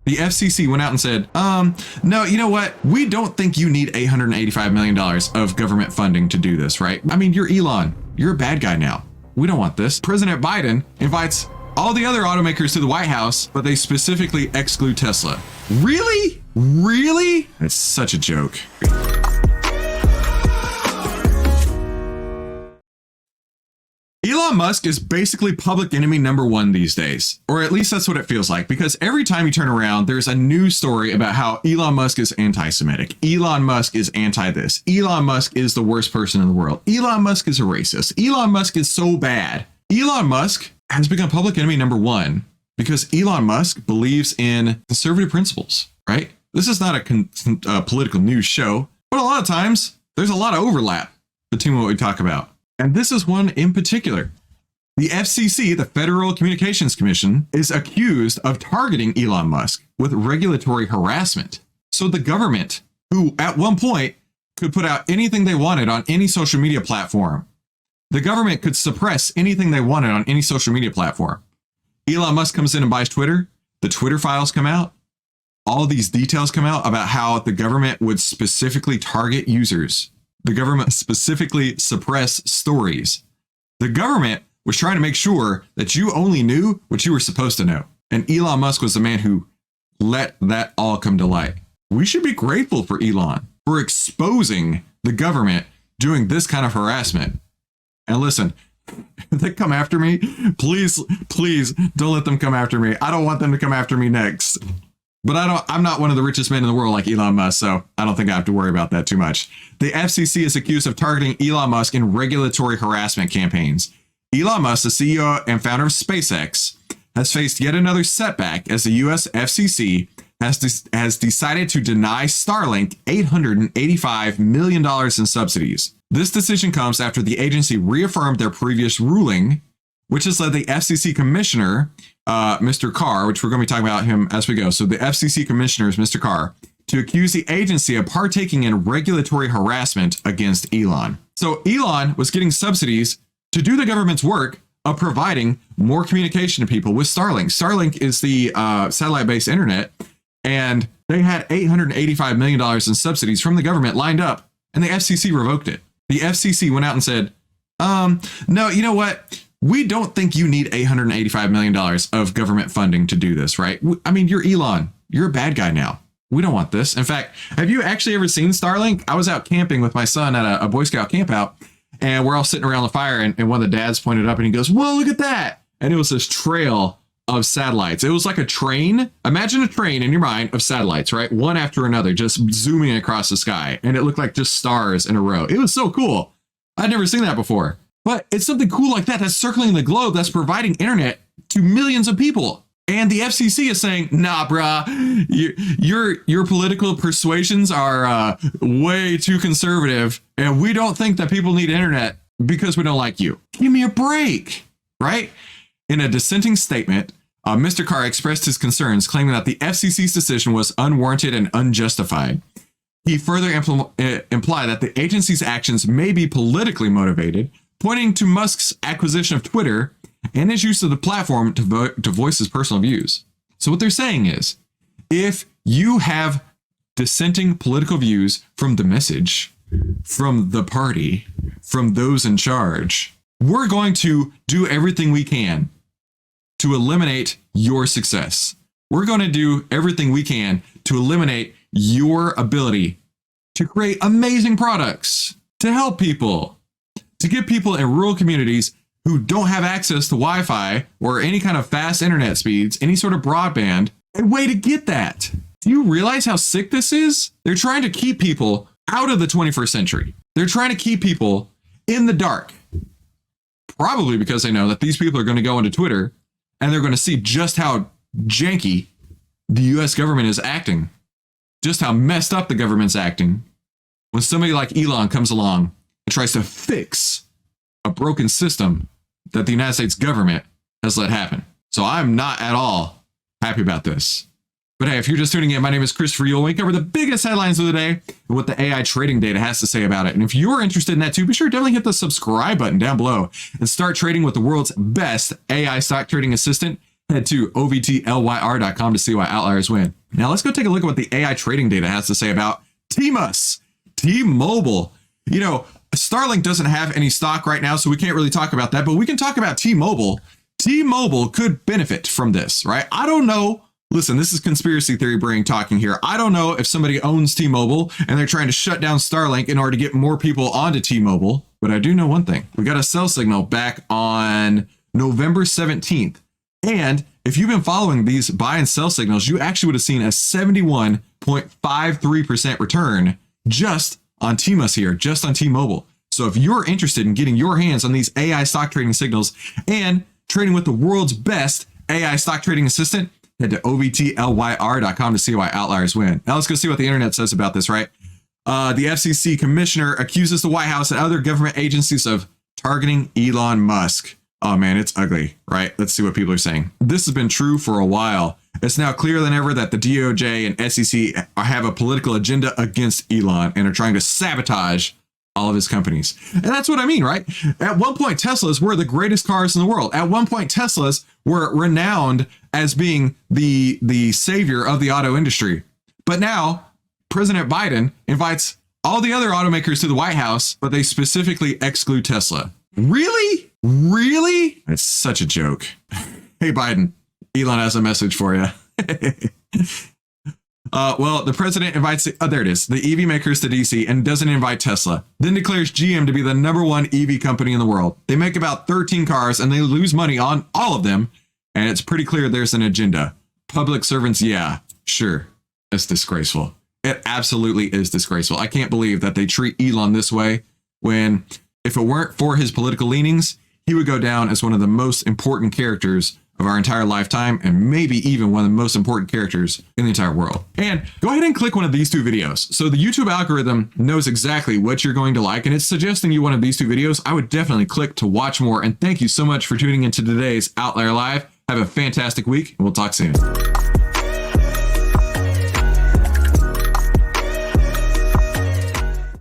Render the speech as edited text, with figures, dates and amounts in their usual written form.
The FCC went out and said, no, you know what? We don't think you need $885 million of government funding to do this, right? I mean, you're Elon. You're a bad guy now. We don't want this. President Biden invites all the other automakers to the White House, but they specifically exclude Tesla. Really? Really? That's such a joke. Elon Musk is basically public enemy number one these days, or at least that's what it feels like, because every time you turn around, there's a news story about how Elon Musk is anti-Semitic. Elon Musk is anti this. Elon Musk is the worst person in the world. Elon Musk is a racist. Elon Musk is so bad. Elon Musk has become public enemy number one because Elon Musk believes in conservative principles, right? This is not a political news show, but a lot of times there's a lot of overlap between what we talk about. And this is one in particular. The FCC, the Federal Communications Commission, is accused of targeting Elon Musk with regulatory harassment. So the government, who at one point could put out anything they wanted on any social media platform, the government could suppress anything they wanted on any social media platform. Elon Musk comes in and buys Twitter. The Twitter files come out. All these details come out about how the government would specifically target users. The government specifically suppress stories. The government was trying to make sure that you only knew what you were supposed to know. And Elon Musk was the man who let that all come to light. We should be grateful for Elon for exposing the government doing this kind of harassment. And listen, if they come after me, please don't let them come after me. I don't want them to come after me next. But I'm not one of the richest men in the world like Elon Musk, so I don't think I have to worry about that too much. The FCC is accused of targeting Elon Musk in regulatory harassment campaigns. Elon Musk, the CEO and founder of SpaceX, has faced yet another setback as the US FCC has decided to deny Starlink $885 million in subsidies. This decision comes after the agency reaffirmed their previous ruling, which has led the FCC commissioner, Mr. Carr, which we're going to be talking about him as we go. So the FCC commissioner is Mr. Carr, to accuse the agency of partaking in regulatory harassment against Elon. So Elon was getting subsidies to do the government's work of providing more communication to people with Starlink. Starlink is the satellite-based internet, and they had $885 million in subsidies from the government lined up, and the FCC revoked it. The FCC went out and said, no, you know what? We don't think you need $885 million of government funding to do this, right? I mean, you're Elon. You're a bad guy now. We don't want this. In fact, have you actually ever seen Starlink? I was out camping with my son at a Boy Scout camp out, and we're all sitting around the fire, and one of the dads pointed up and he goes, whoa, look at that. And it was this trail of satellites. It was like a train. Imagine a train in your mind of satellites, right? One after another, just zooming across the sky. And it looked like just stars in a row. It was so cool. I'd never seen that before. But it's something cool like that that's circling the globe, that's providing internet to millions of people. And the FCC is saying, nah, brah, your political persuasions are way too conservative. And we don't think that people need internet because we don't like you. Give me a break, right? In a dissenting statement, Mr. Carr expressed his concerns, claiming that the FCC's decision was unwarranted and unjustified. He further implied that the agency's actions may be politically motivated, pointing to Musk's acquisition of Twitter and his use of the platform to voice his personal views. So what they're saying is, if you have dissenting political views from the message, from the party, from those in charge, we're going to do everything we can to eliminate your success. We're going to do everything we can to eliminate your ability to create amazing products, to help people, to give people in rural communities who don't have access to Wi-Fi or any kind of fast internet speeds, any sort of broadband, a way to get that. Do you realize how sick this is? They're trying to keep people out of the 21st century. They're trying to keep people in the dark. Probably because they know that these people are going to go into Twitter and they're going to see just how janky the US government is acting, just how messed up the government's acting when somebody like Elon comes along and tries to fix a broken system that the United States government has let happen. So I'm not at all happy about this. But hey, if you're just tuning in, my name is Christopher Yule. We cover the biggest headlines of the day and what the AI trading data has to say about it. And if you're interested in that too, be sure to definitely hit the subscribe button down below and start trading with the world's best AI stock trading assistant, Head to OVTLYR.com to see why outliers win. Now let's go take a look at what the AI trading data has to say about T-Mobile. You know, Starlink doesn't have any stock right now, so we can't really talk about that, but we can talk about T-Mobile. T-Mobile could benefit from this, right? I don't know. Listen, this is conspiracy theory brain talking here. I don't know if somebody owns T-Mobile and they're trying to shut down Starlink in order to get more people onto T-Mobile, but I do know one thing. We got a sell signal back on November 17th. And if you've been following these buy and sell signals, you actually would have seen a 71.53% return just on T-Mus here, just on T-Mobile. So if you're interested in getting your hands on these AI stock trading signals and trading with the world's best AI stock trading assistant, head to OVTLYR.com to see why outliers win. Now let's go see what the internet says about this, right? The FCC commissioner accuses the White House and other government agencies of targeting Elon Musk. Oh man, it's ugly, right? Let's see what people are saying. This has been true for a while. It's now clearer than ever that the DOJ and SEC have a political agenda against Elon and are trying to sabotage all of his companies. And that's what I mean, right? At one point, Teslas were the greatest cars in the world. At one point, Teslas were renowned as being the savior of the auto industry. But now, President Biden invites all the other automakers to the White House, but they specifically exclude Tesla. Really? Really? It's such a joke. Hey, Biden, Elon has a message for you. Well, the president invites, there it is, the EV makers to DC and doesn't invite Tesla, then declares GM to be the #1 EV company in the world. They make about 13 cars and they lose money on all of them. And it's pretty clear there's an agenda. Public servants, yeah, sure. It's disgraceful. It absolutely is disgraceful. I can't believe that they treat Elon this way when, if it weren't for his political leanings, he would go down as one of the most important characters of our entire lifetime, and maybe even one of the most important characters in the entire world. And go ahead and click one of these two videos. So the YouTube algorithm knows exactly what you're going to like, and it's suggesting you one of these two videos. I would definitely click to watch more. And thank you so much for tuning into today's Outlier Live. Have a fantastic week, and we'll talk soon.